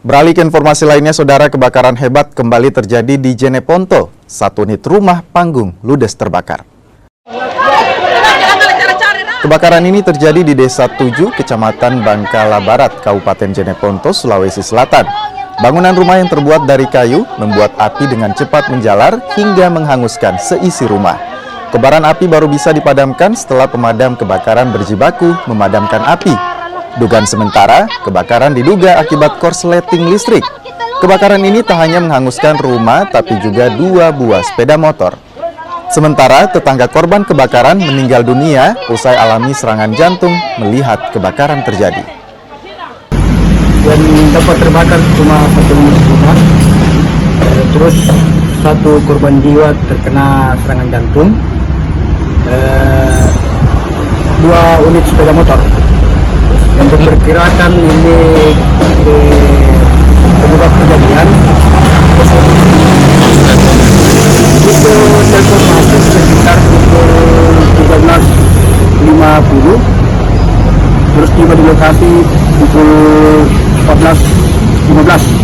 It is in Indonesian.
Beralih ke informasi lainnya, saudara, kebakaran hebat kembali terjadi di Jeneponto. Satu unit rumah panggung ludes terbakar. Kebakaran ini terjadi di Desa 7, Kecamatan Bangkala Barat, Kabupaten Jeneponto, Sulawesi Selatan. Bangunan rumah yang terbuat dari kayu membuat api dengan cepat menjalar hingga menghanguskan seisi rumah. Kobaran api baru bisa dipadamkan setelah pemadam kebakaran berjibaku memadamkan api. Dugaan sementara, kebakaran diduga akibat korsleting listrik. Kebakaran ini tak hanya menghanguskan rumah, tapi juga 2 buah sepeda motor. Sementara, tetangga korban kebakaran meninggal dunia usai alami serangan jantung melihat kebakaran terjadi. Dan dapat terbakar cuma satu unit rumah, terus satu korban jiwa terkena serangan jantung, 2 unit sepeda motor. Yang diperkirakan ini penyebab kejadian itu telepon masuk sekitar pukul 13.50, terus tiba di lokasi pukul 14.15.